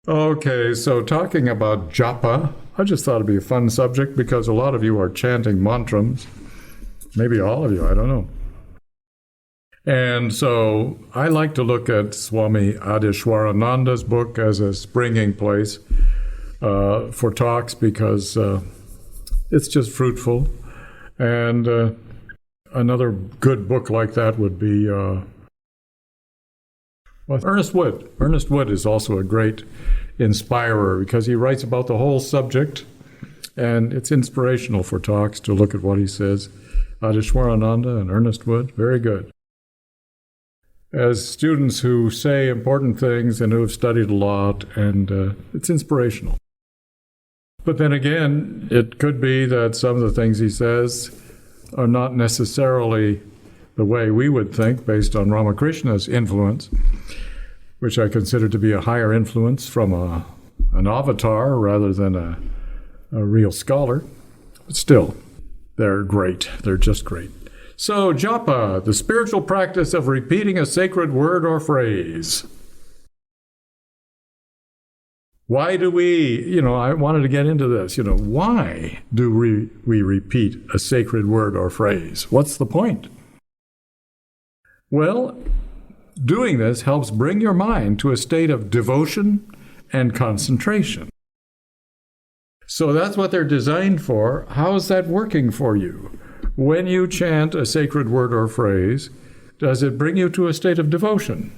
Okay, so talking about Japa, I just thought it'd be a fun subject because a lot of you are chanting mantras. Maybe all of you, I don't know. And so I like to look at Swami Adishwarananda's book as a springing place for talks because it's just fruitful. And another good book like that would be Ernest Wood. Ernest Wood is also a great inspirer because he writes about the whole subject, and it's inspirational for talks to look at what he says. Adishwarananda and Ernest Wood, very good. As students who say important things and who have studied a lot, and it's inspirational. But then again, it could be that some of the things he says are not necessarily the way we would think based on Ramakrishna's influence, which I consider to be a higher influence from an avatar rather than a real scholar. But still, they're great. They're just great. So, Japa, the spiritual practice of repeating a sacred word or phrase. Why do we, I wanted to get into this, why do we repeat a sacred word or phrase? What's the point? Well, doing this helps bring your mind to a state of devotion and concentration. So that's what they're designed for. How's that working for you? When you chant a sacred word or phrase, does it bring you to a state of devotion?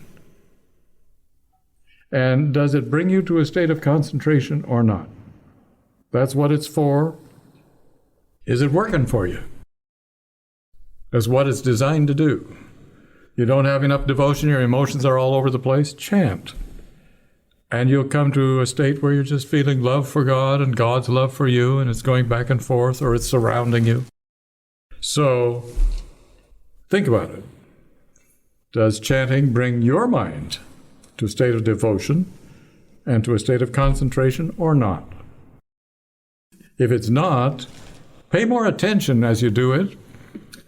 And does it bring you to a state of concentration or not? That's what it's for. Is it working for you? That's what it's designed to do. You don't have enough devotion, your emotions are all over the place, chant. And you'll come to a state where you're just feeling love for God and God's love for you, and it's going back and forth, or it's surrounding you. So, think about it. Does chanting bring your mind to a state of devotion and to a state of concentration or not? If it's not, pay more attention as you do it,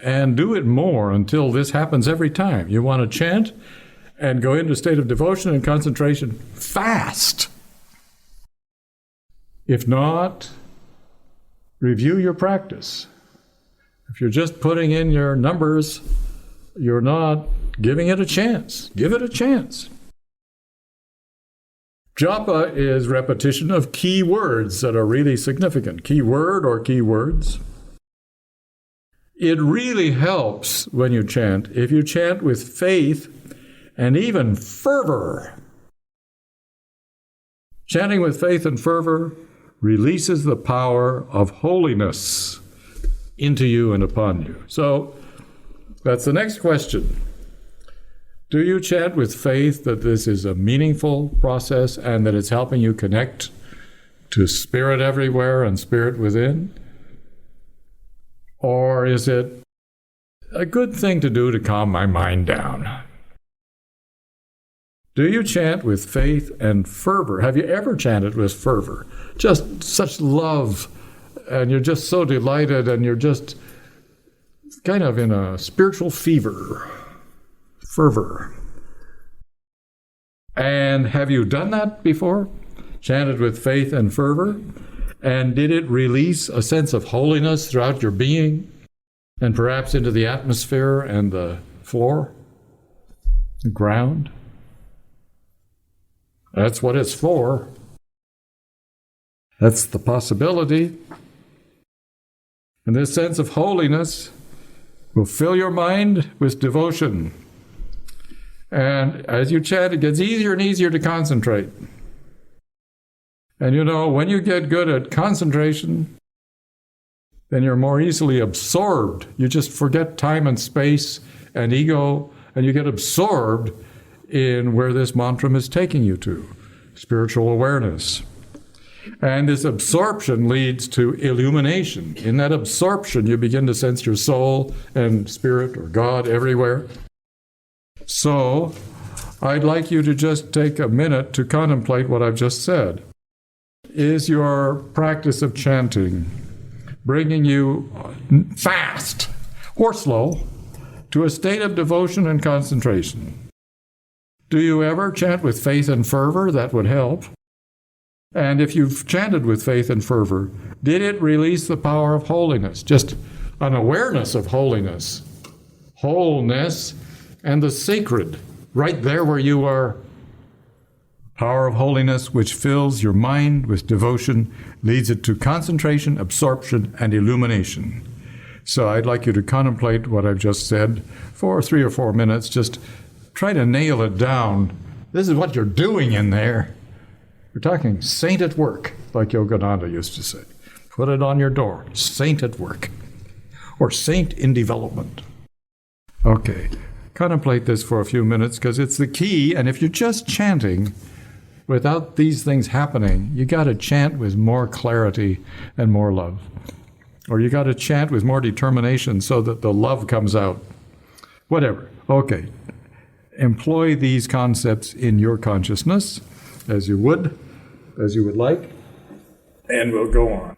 and do it more until this happens every time. You want to chant and go into a state of devotion and concentration fast. If not, review your practice. If you're just putting in your numbers, you're not giving it a chance. Give it a chance. Japa is repetition of key words that are really significant. Key word or key words. It really helps when you chant if you chant with faith and even fervor. Chanting with faith and fervor releases the power of holiness into you and upon you. So that's the next question. Do you chant with faith that this is a meaningful process and that it's helping you connect to spirit everywhere and spirit within? Or is it a good thing to do to calm my mind down? Do you chant with faith and fervor? Have you ever chanted with fervor? Just such love, and you're just so delighted, and you're just kind of in a spiritual fever. Fervor. And have you done that before? Chanted with faith and fervor? And did it release a sense of holiness throughout your being and perhaps into the atmosphere and the floor, the ground? That's what it's for. That's the possibility. And this sense of holiness will fill your mind with devotion. And as you chant, it gets easier and easier to concentrate. And when you get good at concentration, then you're more easily absorbed. You just forget time and space and ego, and you get absorbed in where this mantra is taking you to, spiritual awareness. And this absorption leads to illumination. In that absorption, you begin to sense your soul and spirit or God everywhere. So, I'd like you to just take a minute to contemplate what I've just said. Is your practice of chanting bringing you fast or slow to a state of devotion and concentration? Do you ever chant with faith and fervor? That would help. And if you've chanted with faith and fervor, did it release the power of holiness? Just an awareness of holiness, wholeness, and the sacred right there where you are. Power of holiness which fills your mind with devotion, leads it to concentration, absorption, and illumination. So I'd like you to contemplate what I've just said for 3 or 4 minutes. Just try to nail it down. This is what you're doing in there. We're talking saint at work, like Yogananda used to say. Put it on your door, saint at work, or saint in development. Okay, contemplate this for a few minutes because it's the key, and if you're just chanting without these things happening, you got to chant with more clarity and more love. Or you got to chant with more determination so that the love comes out. Whatever. Okay. Employ these concepts in your consciousness as you would like, and we'll go on.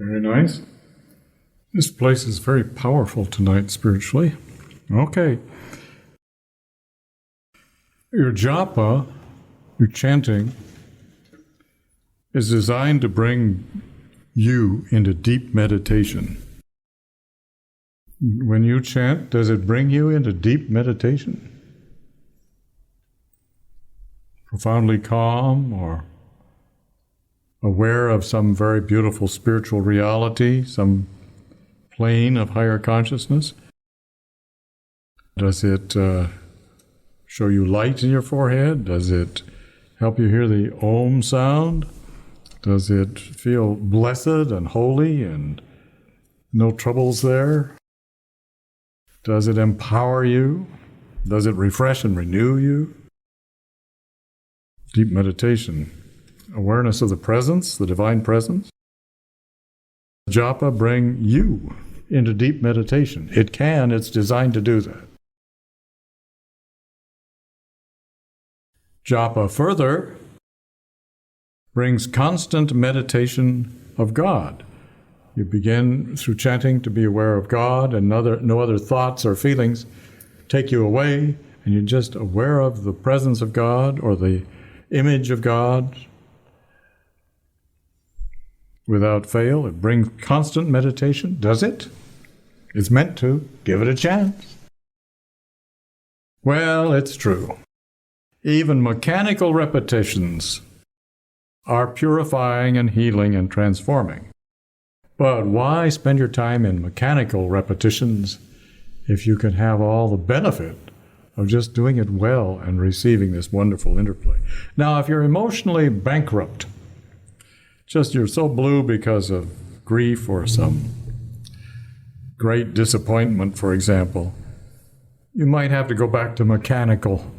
Very nice. This place is very powerful tonight spiritually. Okay. Your japa, your chanting, is designed to bring you into deep meditation. When you chant, does it bring you into deep meditation? Profoundly calm or aware of some very beautiful spiritual reality, some plane of higher consciousness? Does it show you light in your forehead? Does it help you hear the Om sound? Does it feel blessed and holy and no troubles there? Does it empower you? Does it refresh and renew you? Deep meditation awareness of the presence, the divine presence. Japa bring you into deep meditation. It's designed to do that. Japa further brings constant meditation of God. You begin through chanting to be aware of God, and no other thoughts or feelings take you away, and you're just aware of the presence of God or the image of God. Without fail, it brings constant meditation. Does it? It's meant to. Give it a chance. Well, it's true. Even mechanical repetitions are purifying and healing and transforming. But why spend your time in mechanical repetitions if you can have all the benefit of just doing it well and receiving this wonderful interplay? Now, if you're emotionally bankrupt, just you're so blue because of grief or some great disappointment, for example, you might have to go back to mechanical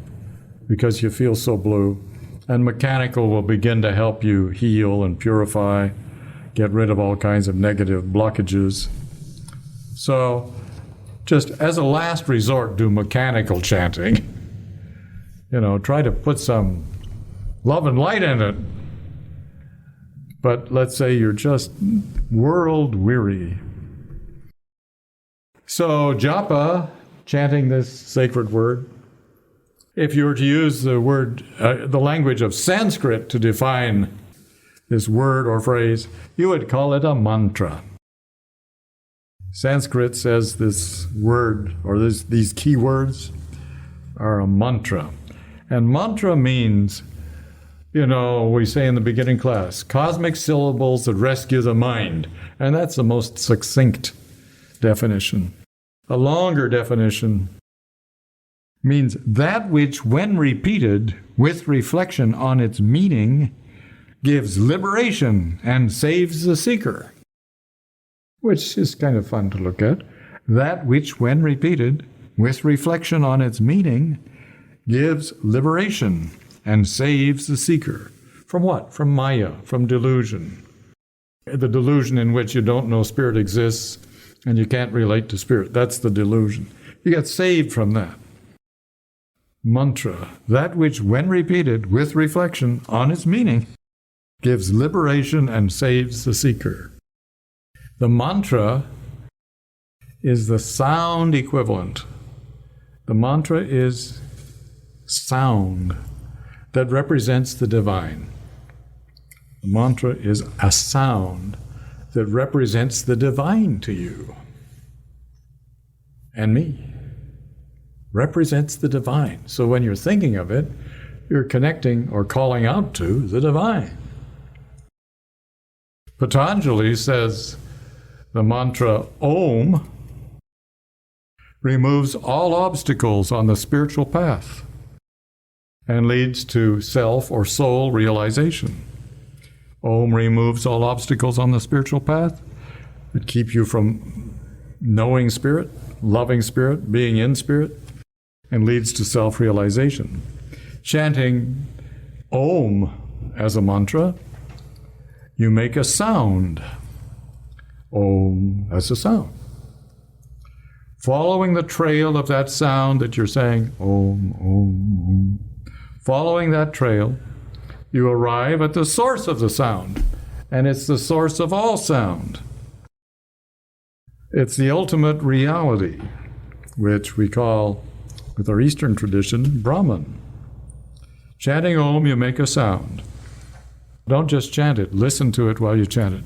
because you feel so blue. And mechanical will begin to help you heal and purify, get rid of all kinds of negative blockages. So just as a last resort, do mechanical chanting. Try to put some love and light in it. But let's say you're just world weary. So japa, chanting this sacred word, if you were to use the language of Sanskrit to define this word or phrase, you would call it a mantra. Sanskrit says this word, or these key words, are a mantra. And mantra means, we say in the beginning class, cosmic syllables that rescue the mind. And that's the most succinct definition. A longer definition means that which, when repeated with reflection on its meaning, gives liberation and saves the seeker. Which is kind of fun to look at. That which, when repeated with reflection on its meaning, gives liberation and saves the seeker. From what? From Maya, from delusion. The delusion in which you don't know Spirit exists and you can't relate to Spirit. That's the delusion. You get saved from that. Mantra, that which, when repeated with reflection on its meaning, gives liberation and saves the seeker. The mantra is the sound equivalent. The mantra is sound that represents the divine. The mantra is a sound that represents the divine to you and me. Represents the divine. So when you're thinking of it, you're connecting or calling out to the divine. Patanjali says the mantra Om removes all obstacles on the spiritual path and leads to self or soul realization. Om removes all obstacles on the spiritual path that keep you from knowing Spirit, loving Spirit, being in Spirit, and leads to self-realization. Chanting Om as a mantra, you make a sound. Om as a sound. Following the trail of that sound that you're saying, Om, Om, Om. Following that trail, you arrive at the source of the sound, and it's the source of all sound. It's the ultimate reality, which we call, with our Eastern tradition, Brahman. Chanting Om, you make a sound. Don't just chant it, listen to it while you chant it.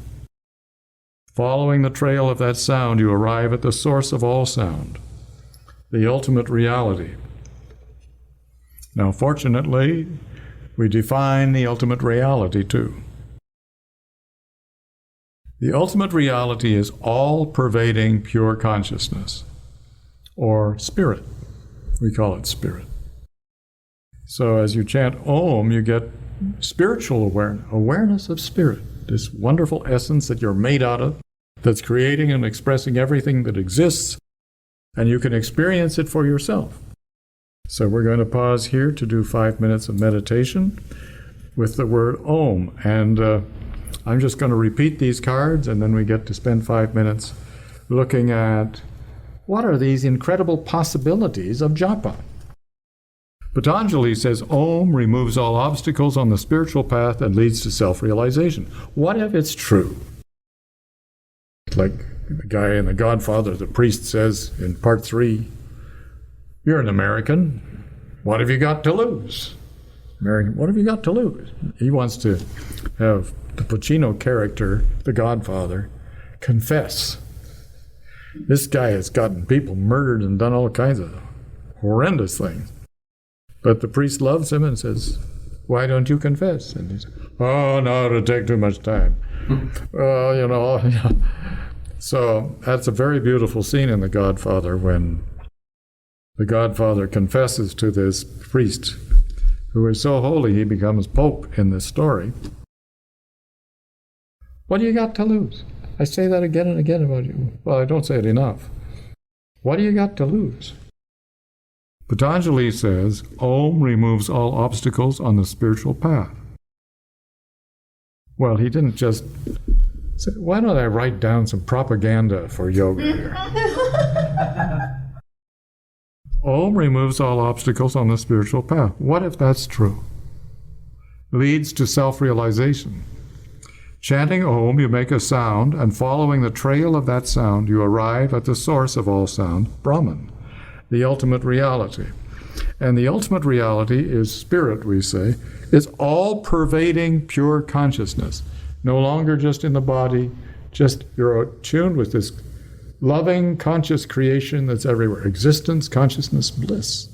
Following the trail of that sound, you arrive at the source of all sound, the ultimate reality. Now, fortunately, we define the ultimate reality too. The ultimate reality is all-pervading pure consciousness, or spirit. We call it spirit. So as you chant Om, you get spiritual awareness of spirit, this wonderful essence that you're made out of, that's creating and expressing everything that exists, and you can experience it for yourself. So we're going to pause here to do 5 minutes of meditation. with the word Om. And I'm just going to repeat these cards, and then we get to spend 5 minutes looking at what are these incredible possibilities of Japa. Patanjali says Om removes all obstacles on the spiritual path and leads to self-realization. What if it's true? Like the guy in The Godfather, the priest says in part 3, you're an American. What have you got to lose? American, what have you got to lose? He wants to have the Pacino character, the Godfather, confess. This guy has gotten people murdered and done all kinds of horrendous things. But the priest loves him and says, why don't you confess? And he says, oh, no, it'll take too much time. Well, you know. So that's a very beautiful scene in The Godfather when the Godfather confesses to this priest who is so holy he becomes Pope in this story. What do you got to lose? I say that again and again about you. Well, I don't say it enough. What do you got to lose? Patanjali says, Om removes all obstacles on the spiritual path. Well, he didn't just say, why don't I write down some propaganda for yoga here? Om removes all obstacles on the spiritual path. What if that's true? Leads to self-realization. Chanting Om, you make a sound, and following the trail of that sound, you arrive at the source of all sound, Brahman, the ultimate reality. And the ultimate reality is spirit, we say. It's all-pervading pure consciousness. No longer just in the body, just you're attuned with this loving, conscious creation that's everywhere. Existence, consciousness, bliss.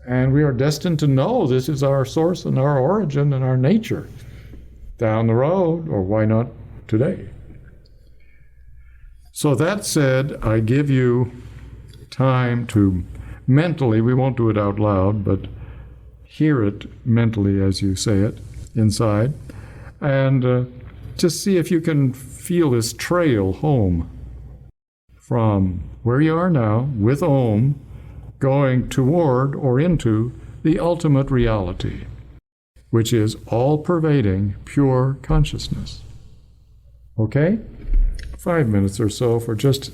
And we are destined to know this is our source and our origin and our nature. Down the road, or why not today? So that said, I give you time to mentally, we won't do it out loud, but hear it mentally as you say it inside, and just see if you can feel this trail home from where you are now with Om going toward or into the ultimate reality, which is all-pervading, pure consciousness. Okay? 5 minutes or so for just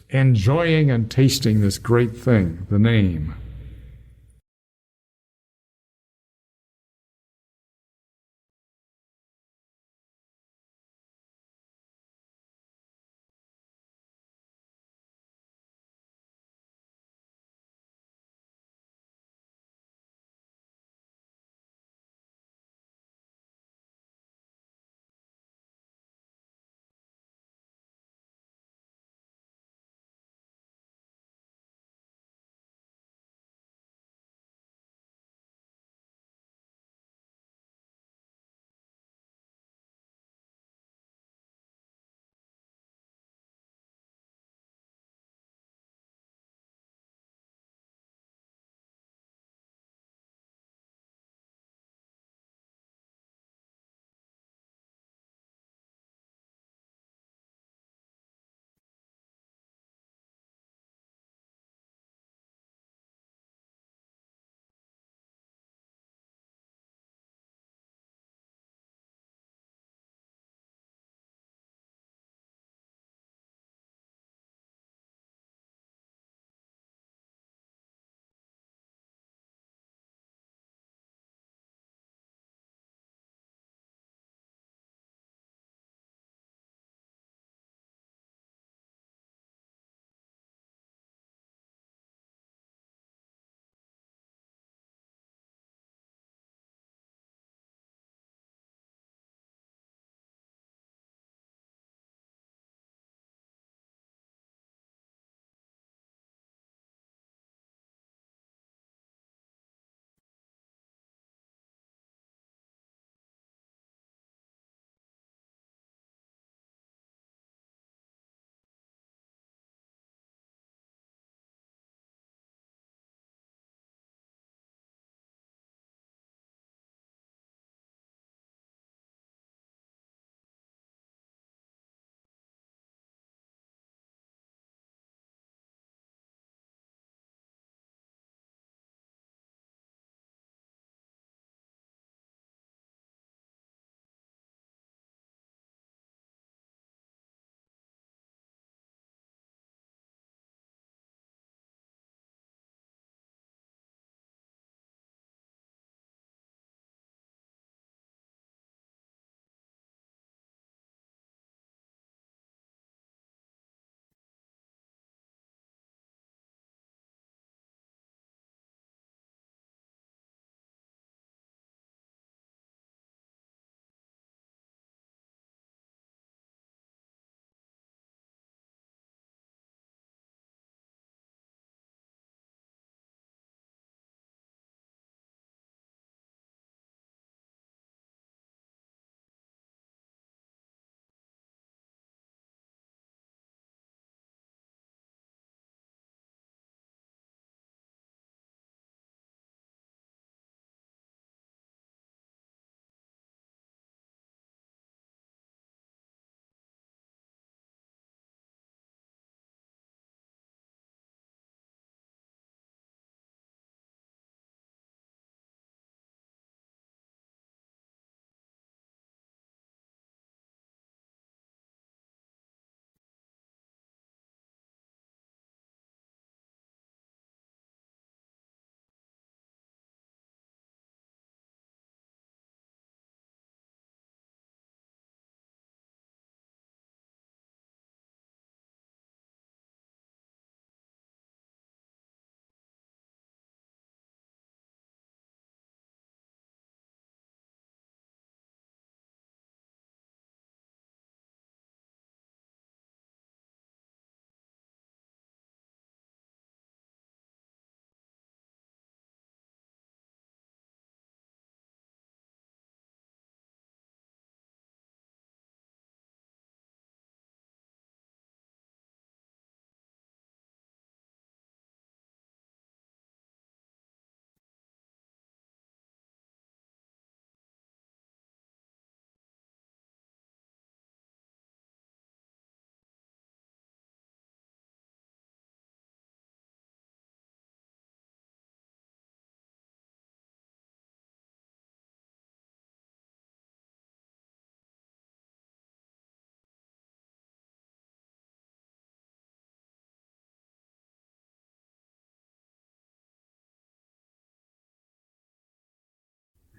enjoying and tasting this great thing, the name.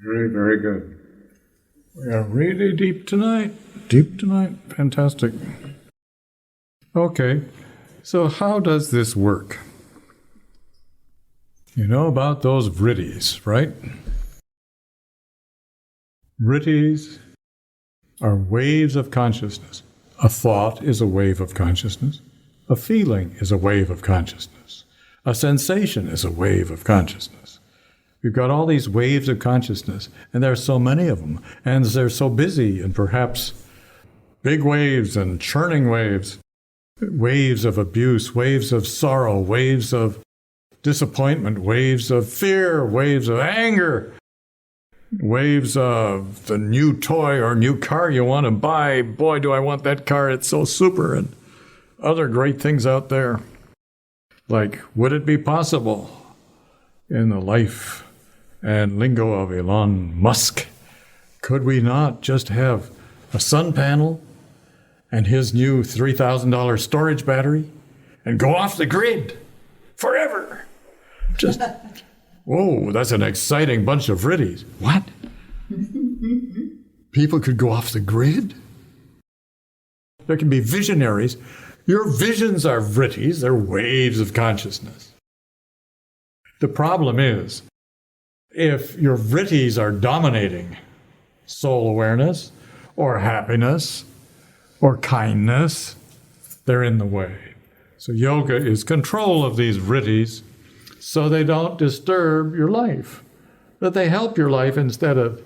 Very, very good. We are really deep tonight. Deep tonight. Fantastic. Okay, so how does this work? You know about those vrittis, right? Vrittis are waves of consciousness. A thought is a wave of consciousness. A feeling is a wave of consciousness. A sensation is a wave of consciousness. We've got all these waves of consciousness, and there are so many of them, and they're so busy, and perhaps big waves and churning waves, waves of abuse, waves of sorrow, waves of disappointment, waves of fear, waves of anger, waves of the new toy or new car you want to buy. Boy, do I want that car, it's so super, and other great things out there. Like, would it be possible in the life and lingo of Elon Musk, could we not just have a sun panel and his new $3,000 storage battery and go off the grid forever? Just, whoa, that's an exciting bunch of vrittis. What? People could go off the grid? There can be visionaries. Your visions are vrittis, they're waves of consciousness. The problem is, if your vrittis are dominating soul awareness or happiness or kindness, they're in the way. So yoga is control of these vrittis so they don't disturb your life, that they help your life instead of,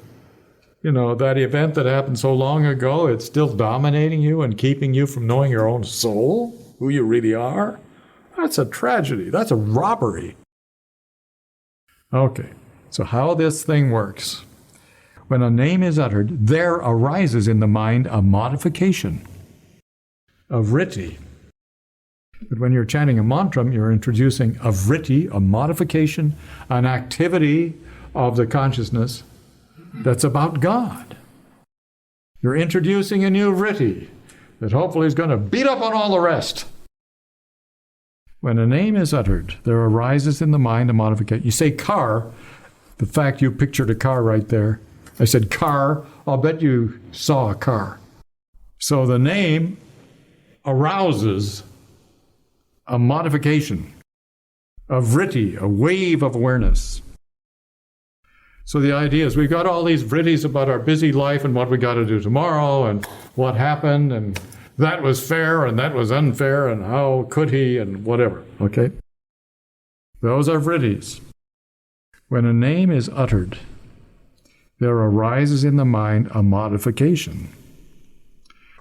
that event that happened so long ago, it's still dominating you and keeping you from knowing your own soul, who you really are. That's a tragedy. That's a robbery. Okay, so how this thing works. When a name is uttered, there arises in the mind a modification, a vritti. But when you're chanting a mantra, you're introducing a vritti, a modification, an activity of the consciousness that's about God. You're introducing a new vritti that hopefully is going to beat up on all the rest. When a name is uttered, there arises in the mind a modification. You say car, the fact you pictured a car right there. I said car, I'll bet you saw a car. So the name arouses a modification, a vritti, a wave of awareness. So the idea is we've got all these vrittis about our busy life and what we got to do tomorrow and what happened and that was fair and that was unfair and how could he and whatever, okay? Those are vrittis. When a name is uttered, there arises in the mind a modification.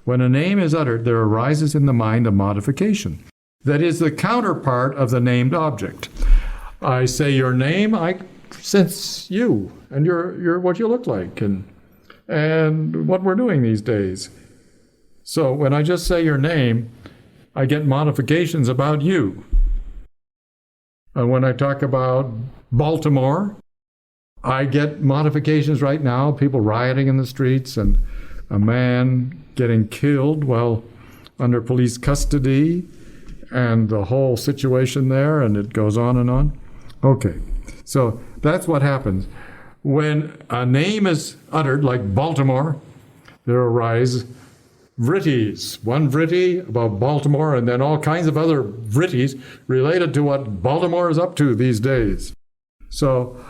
When a name is uttered, there arises in the mind a modification. That is the counterpart of the named object. I say your name, I sense you and you're what you look like and what we're doing these days. So when I just say your name, I get modifications about you. And when I talk about Baltimore, I get modifications right now, people rioting in the streets and a man getting killed while under police custody and the whole situation there, and it goes on and on. Okay, so that's what happens. When a name is uttered, like Baltimore, there arise vrittis. One vritti about Baltimore, and then all kinds of other vrittis related to what Baltimore is up to these days. So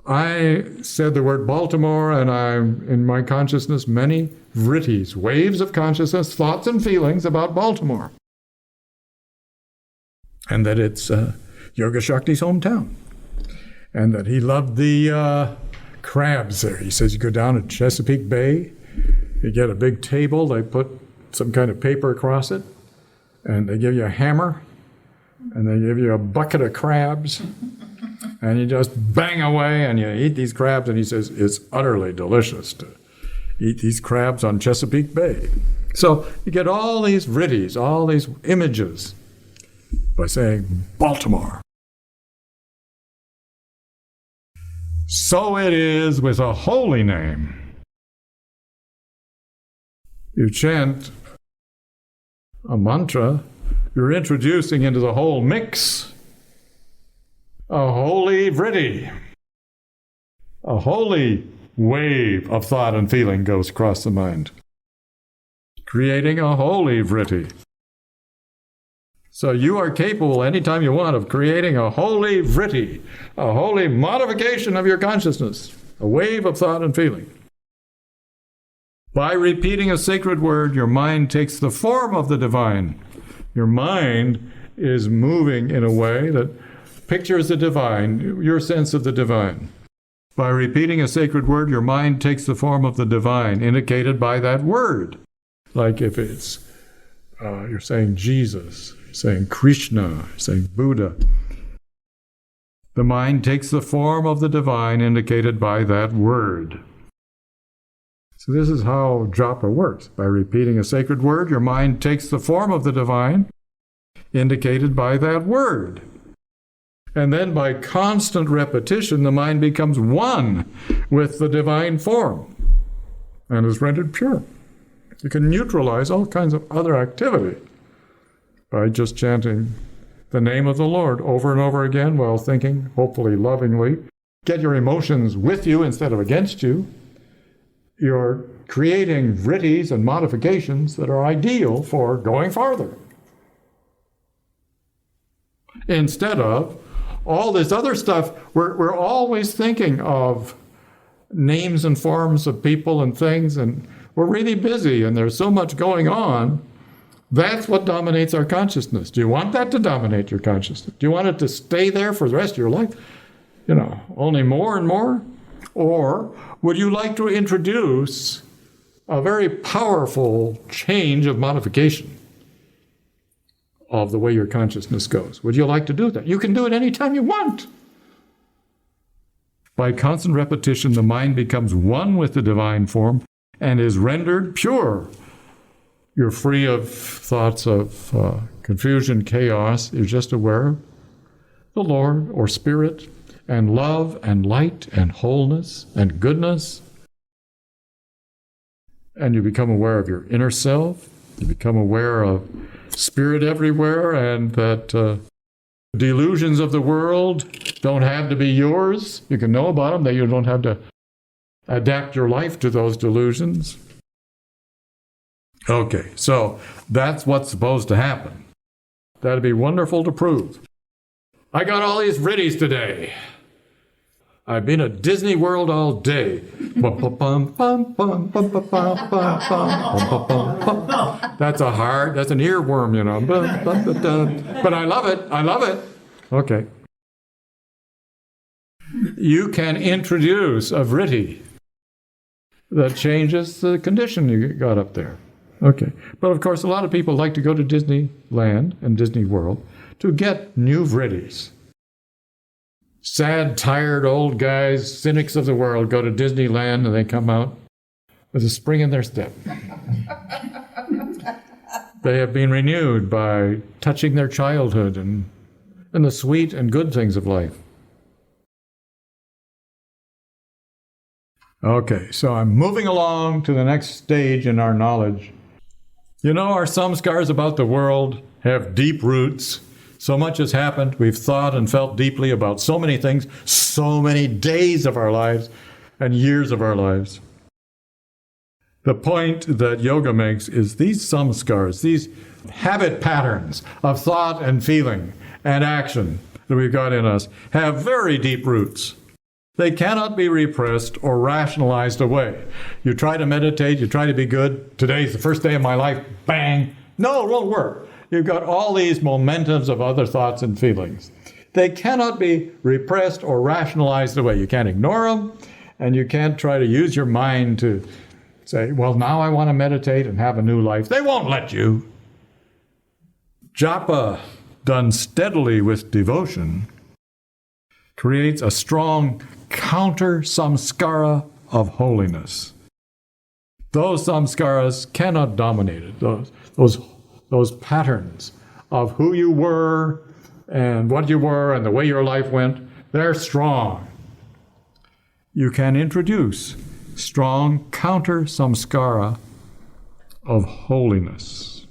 I said the word Baltimore, and I'm, in my consciousness, many vrittis, waves of consciousness, thoughts and feelings about Baltimore. And that it's Yoga Shakti's hometown. And that he loved the crabs there. He says you go down to Chesapeake Bay, you get a big table, they put some kind of paper across it, and they give you a hammer, and they give you a bucket of crabs, and you just bang away, and you eat these crabs, and he says it's utterly delicious to eat these crabs on Chesapeake Bay. So you get all these vrittis, all these images, by saying Baltimore. So it is with a holy name. You chant a mantra, you're introducing into the whole mix a holy vritti, a holy wave of thought and feeling goes across the mind, creating a holy vritti. So you are capable anytime you want of creating a holy vritti, a holy modification of your consciousness, a wave of thought and feeling. By repeating a sacred word, your mind takes the form of the divine. Your mind is moving in a way that pictures the divine, your sense of the divine. By repeating a sacred word, your mind takes the form of the divine, indicated by that word. Like if it's, you're saying Jesus, you're saying Krishna, you're saying Buddha. The mind takes the form of the divine, indicated by that word. So this is how Japa works. By repeating a sacred word, your mind takes the form of the divine, indicated by that word. And then by constant repetition, the mind becomes one with the divine form and is rendered pure. You can neutralize all kinds of other activity by just chanting the name of the Lord over and over again while thinking, hopefully lovingly. Get your emotions with you instead of against you. You're creating vrittis and modifications that are ideal for going farther. Instead of all this other stuff, we're always thinking of names and forms of people and things, and we're really busy, and there's so much going on. That's what dominates our consciousness. Do you want that to dominate your consciousness? Do you want it to stay there for the rest of your life? Only more and more? Or would you like to introduce a very powerful change of modification of the way your consciousness goes? Would you like to do that? You can do it anytime you want. By constant repetition, the mind becomes one with the divine form and is rendered pure. You're free of thoughts of confusion, chaos. You're just aware of the Lord or Spirit and love and light and wholeness and goodness. And you become aware of your inner self. You become aware of Spirit everywhere, and that delusions of the world don't have to be yours. You can know about them, that you don't have to adapt your life to those delusions. Okay, so that's what's supposed to happen. That'd be wonderful to prove. I got all these vrittis today. I've been at Disney World all day. That's an earworm, But I love it. Okay. You can introduce a vritti that changes the condition you got up there. Okay. But of course, a lot of people like to go to Disneyland and Disney World to get new vrittis. Sad, tired old guys, cynics of the world, go to Disneyland and they come out with a spring in their step. They have been renewed by touching their childhood and the sweet and good things of life. Okay, so I'm moving along to the next stage in our knowledge. Our samskars about the world have deep roots. So much has happened. We've thought and felt deeply about so many things, so many days of our lives and years of our lives. The point that yoga makes is these samskars, these habit patterns of thought and feeling and action that we've got in us, have very deep roots. They cannot be repressed or rationalized away. You try to meditate, you try to be good. Today's the first day of my life, bang. No, it won't work. You've got all these momentums of other thoughts and feelings. They cannot be repressed or rationalized away. You can't ignore them, and you can't try to use your mind to say, well, now I want to meditate and have a new life. They won't let you. Japa, done steadily with devotion, creates a strong counter-samskara of holiness. Those samskaras cannot dominate it. Those patterns of who you were and what you were and the way your life went, they're strong. You can introduce strong counter-samskara of holiness.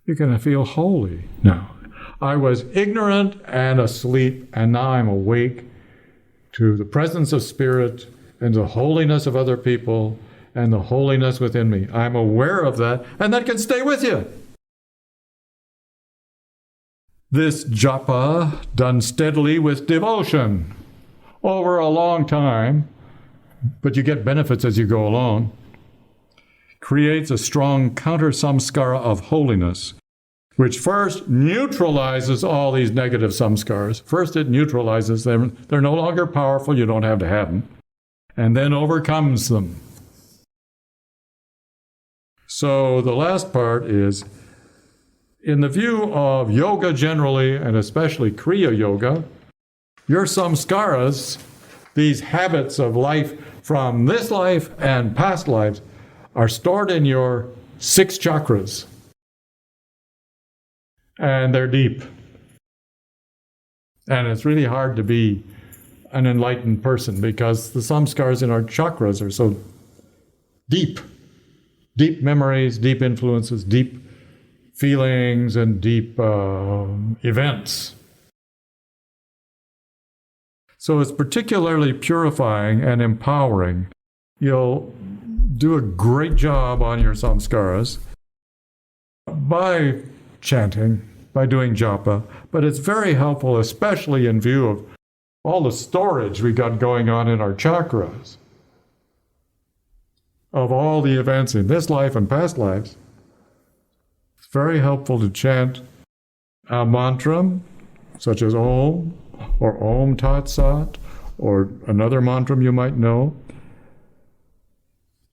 You can feel holy now. I was ignorant and asleep, and now I'm awake, to the presence of spirit and the holiness of other people and the holiness within me. I'm aware of that, and that can stay with you. This japa, done steadily with devotion over a long time, but you get benefits as you go along, creates a strong counter-samskara of holiness, which first neutralizes all these negative samskaras. First it neutralizes them. They're no longer powerful. You don't have to have them. And then overcomes them. So the last part is, in the view of yoga generally, and especially Kriya Yoga, your samskaras, these habits of life from this life and past lives, are stored in your 6 chakras. And they're deep. And it's really hard to be an enlightened person because the samskaras in our chakras are so deep. Deep memories, deep influences, deep feelings, and deep events. So it's particularly purifying and empowering. You'll do a great job on your samskaras by chanting, by doing japa, but it's very helpful, especially in view of all the storage we got going on in our chakras, of all the events in this life and past lives. It's very helpful to chant a mantra, such as Om, or Om Tat Sat, or another mantra you might know,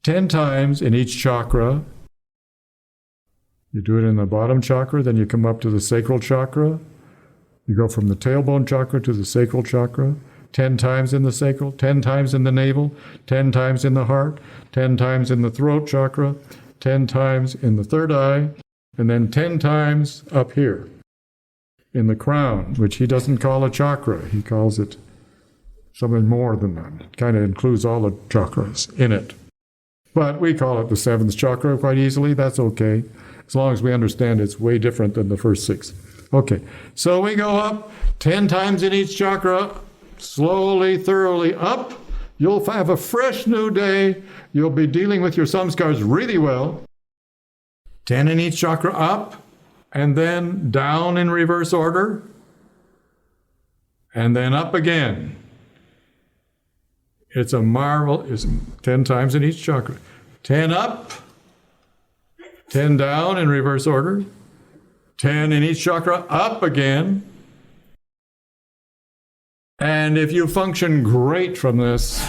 10 times in each chakra. You do it in the bottom chakra, then you come up to the sacral chakra. You go from the tailbone chakra to the sacral chakra, 10 times in the sacral, 10 times in the navel, 10 times in the heart, 10 times in the throat chakra, 10 times in the third eye, and then 10 times up here in the crown, which he doesn't call a chakra. He calls it something more than that. It kind of includes all the chakras in it. But we call it the 7th chakra quite easily. That's okay, as long as we understand it's way different than the first 6. Okay, so we go up 10 times in each chakra, slowly, thoroughly up. You'll have a fresh new day. You'll be dealing with your samskaras really well. 10 in each chakra up, and then down in reverse order, and then up again. It's a marvel. It's 10 times in each chakra. 10 up, 10 down in reverse order, 10 in each chakra, up again. And if you function great from this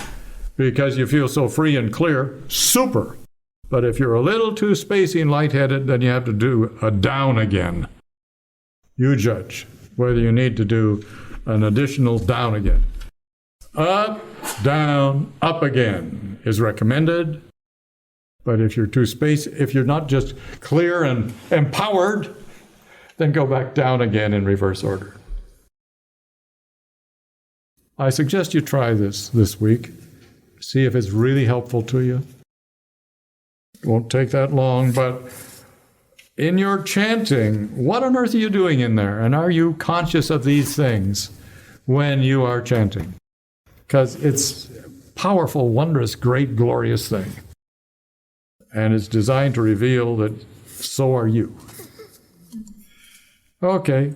because you feel so free and clear, super. But if you're a little too spacey and lightheaded, then you have to do a down again. You judge whether you need to do an additional down again. Up, down, up again is recommended. But if you're too spacey, if you're not just clear and empowered, then go back down again in reverse order. I suggest you try this week. See if it's really helpful to you. It won't take that long, but in your chanting, what on earth are you doing in there? And are you conscious of these things when you are chanting? Because it's a powerful, wondrous, great, glorious thing. And it's designed to reveal that so are you. Okay.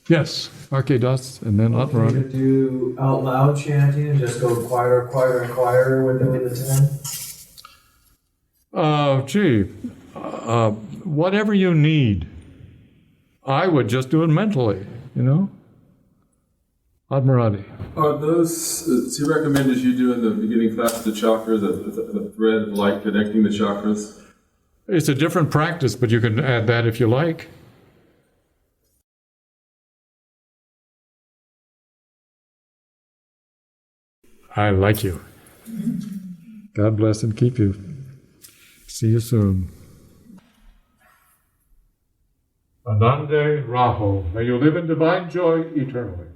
Yes, Arkadas, and then Atmarani. Can you do out loud chanting and just go quieter, quieter, and quieter with the 10? Whatever you need. I would just do it mentally, Admirati. Are those, does he recommend as you do in the beginning class the chakras, the thread of light connecting the chakras? It's a different practice, but you can add that if you like. I like you. God bless and keep you. See you soon. Anande Raho. May you live in divine joy eternally.